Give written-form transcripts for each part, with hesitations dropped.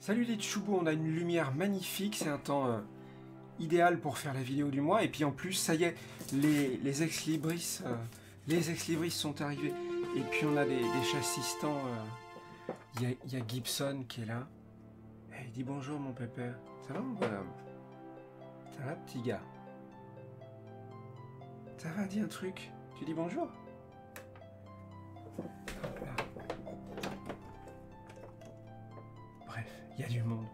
Salut les Tchoubous, on a une lumière magnifique, c'est un temps idéal pour faire la vidéo du mois. Et puis en plus, ça y est, les ex-libris sont arrivés. Et puis on a des chassistants, il y a Gibson qui est là. Et il dit bonjour mon pépère. Ça va mon bonhomme? Ça va petit gars? Ça va, dis un truc. Tu dis bonjour? Hop là. Bref, il y a du monde.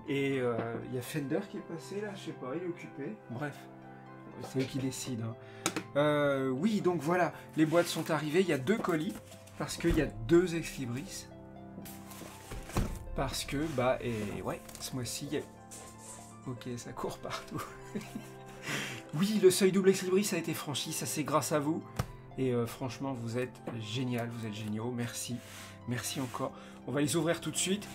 Et il y a Fender qui est passé là, je sais pas, il est occupé. Bref, c'est eux qui décident. Hein. Oui, donc voilà, les boîtes sont arrivées, il y a 2 colis, parce qu'il y a 2 ex-libris. Parce que, et ouais, ce mois-ci, il y a... Ok, ça court partout. Oui, le seuil double ex-libris a été franchi, ça c'est grâce à vous. Et franchement, vous êtes génial, vous êtes géniaux, merci. Merci encore. On va les ouvrir tout de suite.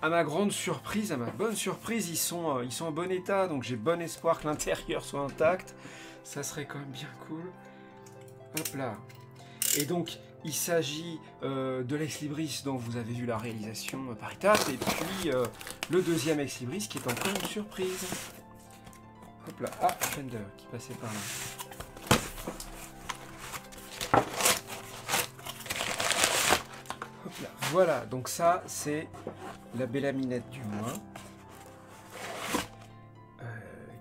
À ma grande surprise, à ma bonne surprise, ils sont en bon état, donc j'ai bon espoir que l'intérieur soit intact. Ça serait quand même bien cool. Hop là. Et donc, il s'agit de l'ex-libris dont vous avez vu la réalisation par étapes, et puis le deuxième ex-libris qui est encore une surprise. Hop là. Ah, Fender qui passait par là. Hop là. Voilà, donc ça, c'est la Bellaminette du mois,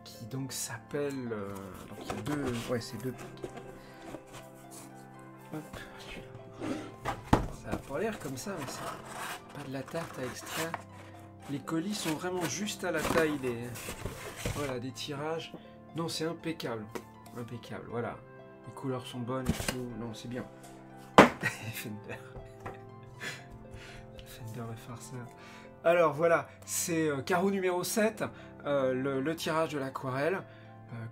qui donc s'appelle... donc il y a deux... Ouais, c'est 2... Hop. Ça a pas l'air comme ça, mais c'est pas de la tarte à extraire. Les colis sont vraiment juste à la taille des... Voilà, des tirages. Non, c'est impeccable. Impeccable, voilà. Les couleurs sont bonnes et tout. Non, c'est bien. Fender. Fender le farceur. Alors voilà, c'est carreau numéro 7, le tirage de l'aquarelle,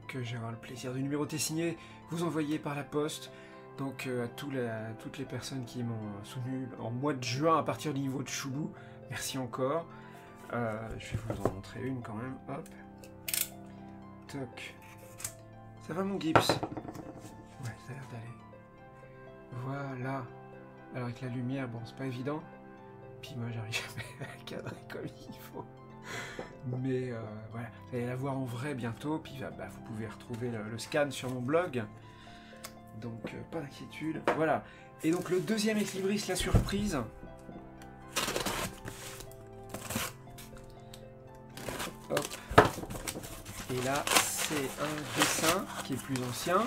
que j'aurai le plaisir de numéroter signé, vous envoyez par la poste. Donc à toutes les personnes qui m'ont soutenu en mois de juin à partir du niveau de Tchoubou, merci encore. Je vais vous en montrer une quand même, hop. Toc. Ça va mon Gibbs? Ouais, ça a l'air d'aller. Voilà. Alors avec la lumière, bon, c'est pas évident. Puis moi j'arrive jamais à cadrer comme il faut. Mais voilà, vous allez la voir en vrai bientôt. Puis vous pouvez retrouver le scan sur mon blog. Donc pas d'inquiétude. Voilà. Et donc le deuxième ex-libris, la surprise. Hop. Et là, c'est un dessin qui est plus ancien.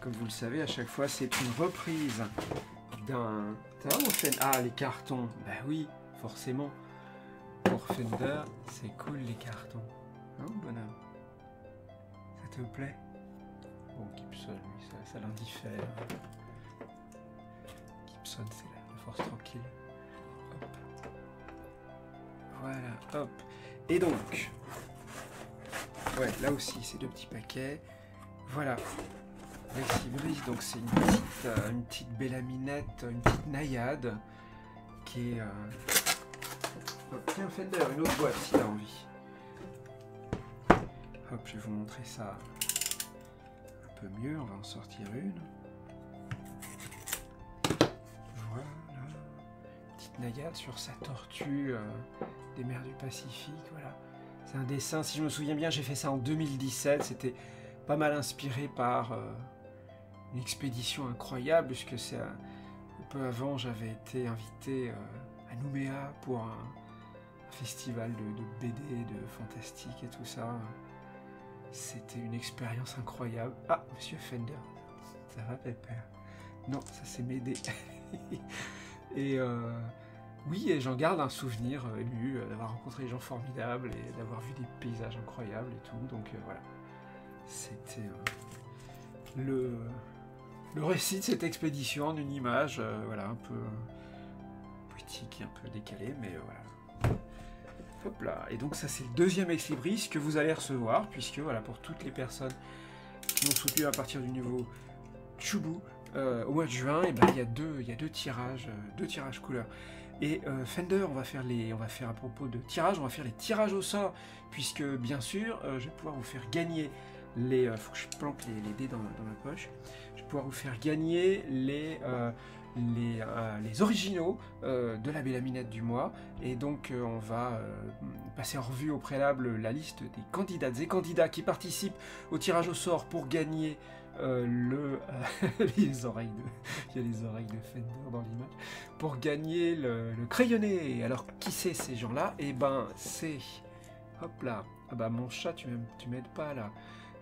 Comme vous le savez, à chaque fois, c'est une reprise d'un... Ah, les cartons. Bah oui, forcément. Pour Fender, c'est cool les cartons. Hein, bonhomme? Ça te plaît? Bon, Gibson, lui, ça l'indiffère. Gibson, c'est la force tranquille. Hop. Voilà, hop. Et donc... Ouais, là aussi, c'est 2 petits paquets. Voilà. L'ex-libris, donc c'est une petite Bellaminette, une petite naïade qui est... Hop, tiens Fender, une autre boîte si t'as envie. Hop, je vais vous montrer ça un peu mieux, on va en sortir une. Voilà. Petite naïade sur sa tortue des mers du Pacifique, voilà. C'est un dessin, si je me souviens bien, j'ai fait ça en 2017, c'était pas mal inspiré par... une expédition incroyable, puisque c'est un peu avant, j'avais été invité à Nouméa pour un festival de BD, de fantastique et tout ça. C'était une expérience incroyable. Ah, monsieur Fender, ça va pépère? Non, ça c'est m'aider. Et oui, et j'en garde un souvenir ému d'avoir rencontré des gens formidables et d'avoir vu des paysages incroyables et tout. Donc voilà, c'était le récit de cette expédition en une image, voilà, un peu poétique et un peu décalée, mais voilà. Hop là. Et donc ça c'est le deuxième ex-libris que vous allez recevoir, puisque voilà, pour toutes les personnes qui m'ont soutenu à partir du niveau Tchoubou, au mois de juin, et il y a deux tirages couleurs. Et Fender, on va faire à propos de tirage, on va faire les tirages au sort, puisque bien sûr, je vais pouvoir vous faire gagner les... faut que je planque les dés dans ma poche. Je vais pouvoir vous faire gagner les originaux de la Bélaminette du mois. Et donc on va passer en revue au préalable la liste des candidates et candidats qui participent au tirage au sort pour gagner les oreilles il y a les oreilles de Fender dans l'image, pour gagner le crayonné. Alors qui c'est ces gens-là? Et ben c'est, hop là, ah bah mon chat tu m'aides pas là.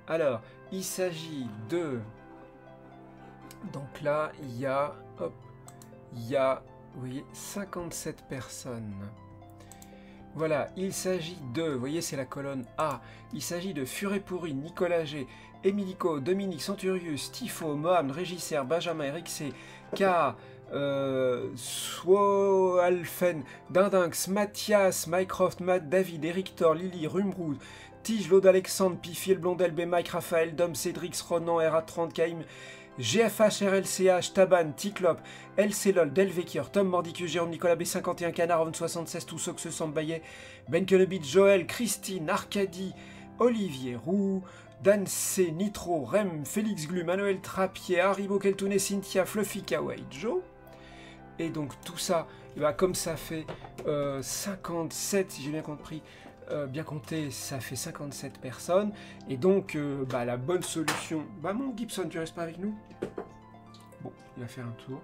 Alors il s'agit de, donc là il y a, hop, il y a, vous voyez, 57 personnes. Voilà, il s'agit de, vous voyez, c'est la colonne A. Il s'agit de Furet Pourri, Nicolas G, Emilico, Dominique, Centurius, Tifo, Mohamed, Régisser, Benjamin, Eric C, K, Swoalfen, Dindinx, Mathias, Mycroft, Matt, David, Eric Thor, Lily, Rumroud, Tige, Lode Alexandre, Pifiel, Blondel, B, Mike, Raphaël, Dom, Cédrix, Ronan, RA30, Kaim, GFH, RLCH, Taban, Ticlop, LCLOL, Delvekir, Tom Mordicus, Jérôme, Nicolas B51, Canard, 76, Toussox, Sambaillet, Ben Kenebit, Joël, Christine, Arcadie, Olivier Roux, Dan C, Nitro, Rem, Félix Glu, Manuel Trappier, Haribo Keltouné, Cynthia, Fluffy Kawaii, Joe. Et donc tout ça, et bah, comme ça fait 57, si j'ai bien compris, bien compté, ça fait 57 personnes. Et donc bah, la bonne solution, bah mon Gibson, tu restes pas avec nous? Bon, il va faire un tour.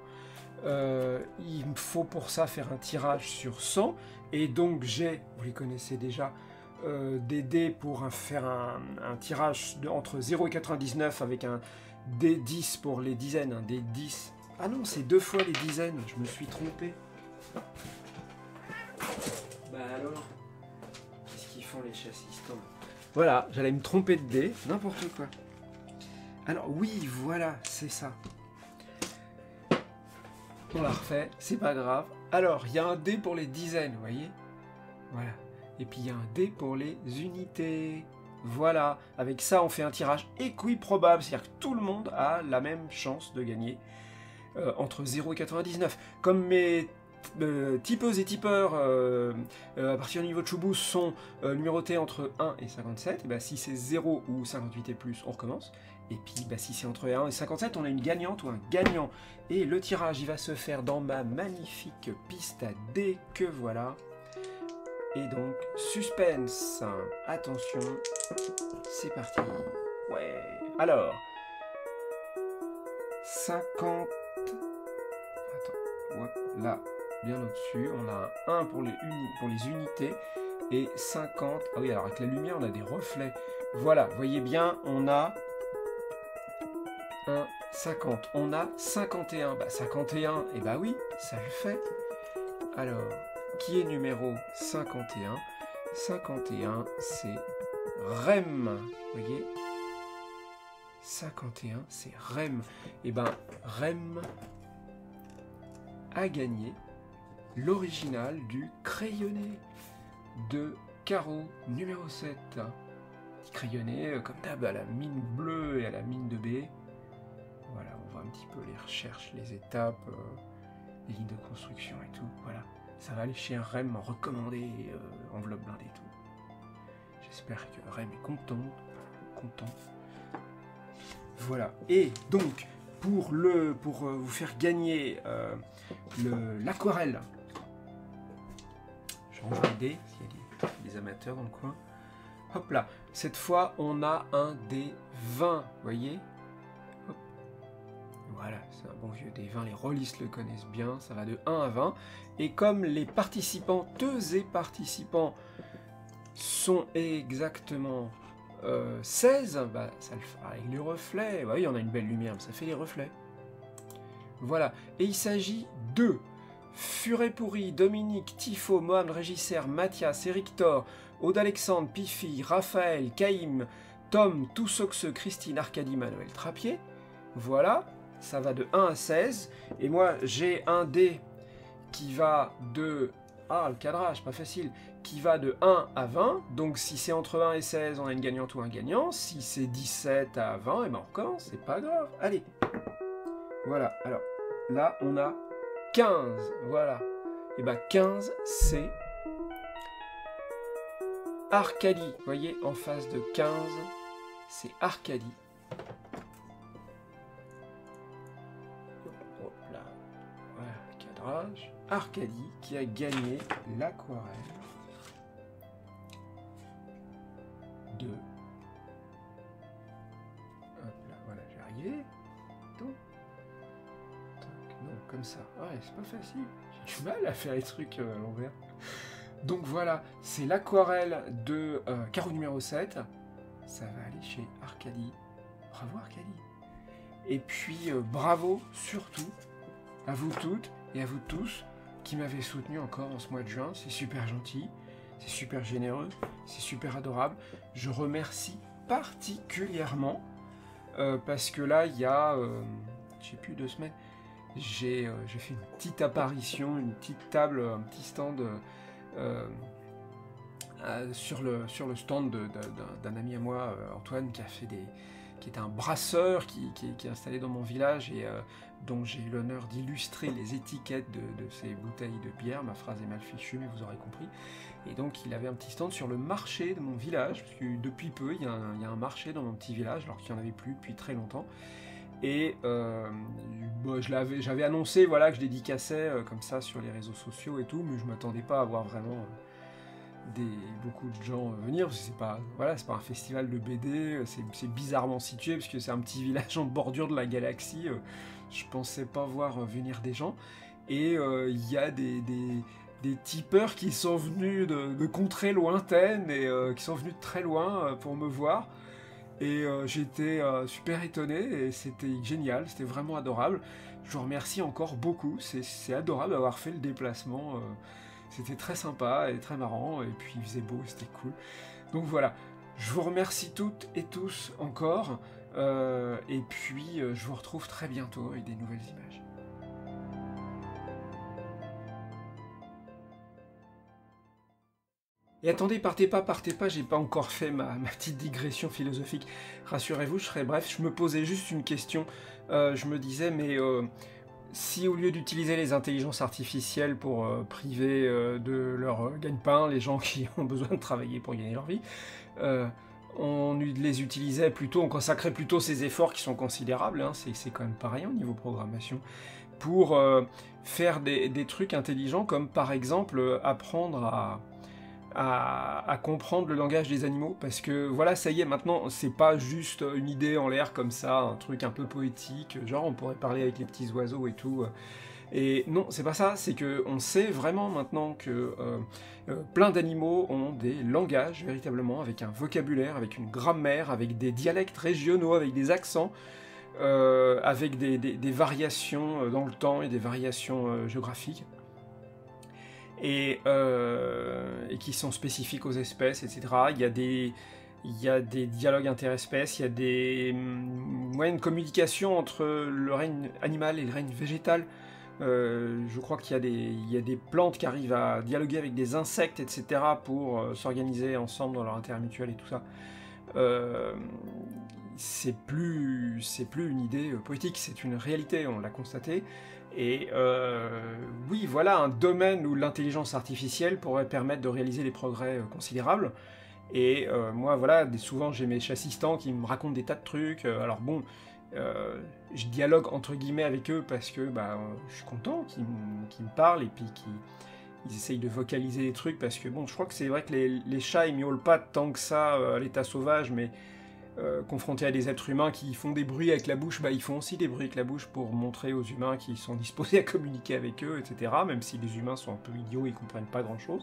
Il me faut pour ça faire un tirage sur 100. Et donc j'ai, vous les connaissez déjà, des dés pour faire un tirage entre 0 et 99 avec un dé 10 pour les dizaines, un dé 10. Ah non, c'est 2 fois les dizaines, je me suis trompé. Bah alors, qu'est-ce qu'ils font les chassistants? Voilà, j'allais me tromper de dé, n'importe quoi. Alors oui, voilà, c'est ça. On la refait, c'est pas grave. Alors, il y a un dé pour les dizaines, vous voyez? Voilà. Et puis il y a un dé pour les unités. Voilà. Avec ça, on fait un tirage équiprobable. C'est-à-dire que tout le monde a la même chance de gagner entre 0 et 99. Comme mes tipeuses et tipeurs à partir du niveau de Choubous sont numérotés entre 1 et 57, et bah, si c'est 0 ou 58 et plus, on recommence. Et puis bah, si c'est entre 1 et 57, on a une gagnante ou un gagnant. Et le tirage, il va se faire dans ma magnifique piste à dés que voilà. Et donc, suspense, attention, c'est parti. Ouais, alors, 50, attends, ouais, là, bien au-dessus, on a un 1 pour les unités, et 50, ah oui, alors avec la lumière, on a des reflets. Voilà, voyez bien, on a un 50, on a 51, bah 51, et bah oui, ça le fait. Alors, qui est numéro 51? 51, c'est Rem. Vous voyez? 51, c'est Rem. Et ben, Rem a gagné l'original du crayonné de Caro numéro 7. Crayonné, comme d'hab, à la mine bleue et à la mine de B. Voilà, on voit un petit peu les recherches, les étapes, les lignes de construction et tout. Voilà. Ça va aller chez un Rem recommandé, enveloppe blindée et tout. J'espère que Rem est content. Voilà. Et donc, pour vous faire gagner l'aquarelle, je range les dés, s'il y a des amateurs dans le coin. Hop là. Cette fois, on a un des 20, vous voyez? Hop. Voilà, c'est un bon vieux des 20, les rôlistes le connaissent bien, ça va de 1 à 20. Et comme les participantes et participants sont exactement 16, bah, ça le fera avec les reflets. Bah oui, on a une belle lumière, mais ça fait les reflets. Voilà, et il s'agit de Furet Pourri, Dominique, Tifo, Mohamed, Régisser, Mathias, Eric Thor, Aude Alexandre, Pifi, Raphaël, Kaïm, Tom, Toussox, Christine, Arcadie, Manuel Trappier. Voilà, ça va de 1 à 16. Et moi, j'ai un dé qui va de... Ah, le cadrage, pas facile. Qui va de 1 à 20. Donc, si c'est entre 1 et 16, on a une gagnante ou un gagnant. Si c'est 17 à 20, et ben on recommence, c'est pas grave. Allez. Voilà, alors, là, on a 15. Voilà. Et ben 15, c'est Arcadie. Vous voyez, en face de 15, c'est Arcadie. Hop là. Voilà, cadrage. Arcadie qui a gagné l'aquarelle de... Hop là, voilà, j'ai arrivé. Non, comme ça. Ouais, c'est pas facile. J'ai du mal à faire les trucs à l'envers. Donc voilà, c'est l'aquarelle de carreau numéro 7. Ça va aller chez Arcadie. Bravo Arcadie. Et puis bravo surtout à vous toutes et à vous tous qui m'avez soutenu encore en ce mois de juin. C'est super gentil, c'est super généreux, c'est super adorable. Je remercie particulièrement parce que là, il y a, je sais plus, 2 semaines, j'ai fait une petite apparition, une petite table, un petit stand sur le stand d'un ami à moi, Antoine, qui est un brasseur qui est installé dans mon village et dont j'ai eu l'honneur d'illustrer les étiquettes de ces bouteilles de bière. Ma phrase est mal fichue, mais vous aurez compris. Et donc il avait un petit stand sur le marché de mon village, parce que depuis peu il y a un marché dans mon petit village, alors qu'il n'y en avait plus depuis très longtemps. Et j'avais annoncé voilà, que je dédicaçais comme ça sur les réseaux sociaux et tout, mais je ne m'attendais pas à avoir vraiment beaucoup de gens venir, parce que c'est pas un festival de BD, c'est bizarrement situé, parce que c'est un petit village en bordure de la galaxie, je pensais pas voir venir des gens, et il y a des tipeurs qui sont venus de contrées lointaines, et qui sont venus de très loin pour me voir. Et j'étais super étonné et c'était génial, c'était vraiment adorable. Je vous remercie encore beaucoup, c'est adorable d'avoir fait le déplacement. C'était très sympa et très marrant et puis il faisait beau, c'était cool. Donc voilà, je vous remercie toutes et tous encore et puis je vous retrouve très bientôt avec des nouvelles images. Et attendez, partez pas, j'ai pas encore fait ma petite digression philosophique. Rassurez-vous, je serai bref, je me posais juste une question. Je me disais, mais si au lieu d'utiliser les intelligences artificielles pour priver de leur gagne-pain les gens qui ont besoin de travailler pour gagner leur vie, on les utilisait plutôt, on consacrait plutôt ces efforts qui sont considérables, hein, c'est quand même pareil au niveau programmation, pour faire des trucs intelligents comme par exemple apprendre à comprendre le langage des animaux, parce que voilà, ça y est, maintenant, c'est pas juste une idée en l'air comme ça, un truc un peu poétique, genre on pourrait parler avec les petits oiseaux et tout, et non, c'est pas ça, c'est que on sait vraiment maintenant que plein d'animaux ont des langages, véritablement, avec un vocabulaire, avec une grammaire, avec des dialectes régionaux, avec des accents, avec des variations dans le temps et des variations géographiques. Et qui sont spécifiques aux espèces, etc. Il y a des dialogues interespèces, il y a des moyens de communication entre le règne animal et le règne végétal. Je crois qu'il y a des plantes qui arrivent à dialoguer avec des insectes, etc. pour s'organiser ensemble dans leur intérêt mutuel et tout ça. C'est plus une idée poétique, c'est une réalité, on l'a constaté. Et oui, voilà un domaine où l'intelligence artificielle pourrait permettre de réaliser des progrès considérables. Et moi, voilà, souvent j'ai mes assistants qui me racontent des tas de trucs. Alors bon, je dialogue entre guillemets avec eux parce que je suis content qu'ils me parlent et puis qu'ils essayent de vocaliser des trucs. Parce que bon, je crois que c'est vrai que les chats ils miaulent pas tant que ça à l'état sauvage, mais confrontés à des êtres humains qui font des bruits avec la bouche, ils font aussi des bruits avec la bouche pour montrer aux humains qu'ils sont disposés à communiquer avec eux, etc. Même si les humains sont un peu idiots et ne comprennent pas grand-chose.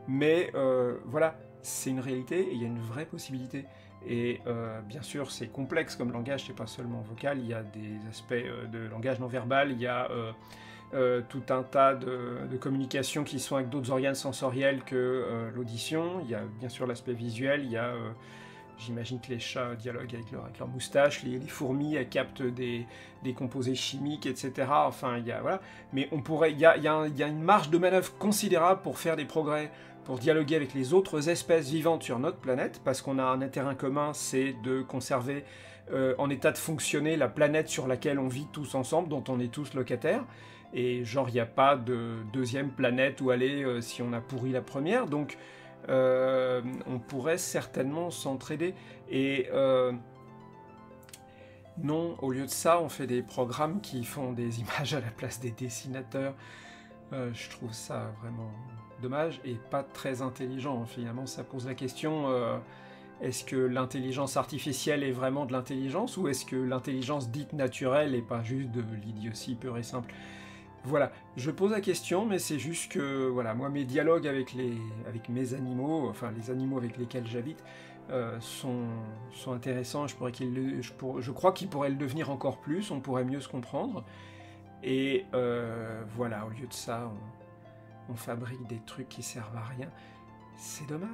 Mais voilà, c'est une réalité et il y a une vraie possibilité. Et bien sûr, c'est complexe comme langage, c'est pas seulement vocal, il y a des aspects de langage non verbal, il y a tout un tas de communications qui sont avec d'autres organes sensoriels que l'audition, il y a bien sûr l'aspect visuel, il y a... J'imagine que les chats dialoguent avec leur moustache, les fourmis elles captent des composés chimiques, etc. Enfin, voilà. Mais il y a une marge de manœuvre considérable pour faire des progrès, pour dialoguer avec les autres espèces vivantes sur notre planète, parce qu'on a un intérêt commun, c'est de conserver en état de fonctionner la planète sur laquelle on vit tous ensemble, dont on est tous locataires. Et genre, il n'y a pas de deuxième planète où aller si on a pourri la première, donc... on pourrait certainement s'entraider. Et Non, au lieu de ça, on fait des programmes qui font des images à la place des dessinateurs. Je trouve ça vraiment dommage et pas très intelligent. Finalement, ça pose la question, est-ce que l'intelligence artificielle est vraiment de l'intelligence ou est-ce que l'intelligence dite naturelle est pas juste de l'idiotie pure et simple? Voilà, je pose la question, mais c'est juste que, voilà, moi, mes dialogues avec mes animaux, enfin les animaux avec lesquels j'habite, sont intéressants. Je crois qu'ils pourraient le devenir encore plus, on pourrait mieux se comprendre. Et voilà, au lieu de ça, on fabrique des trucs qui servent à rien. C'est dommage.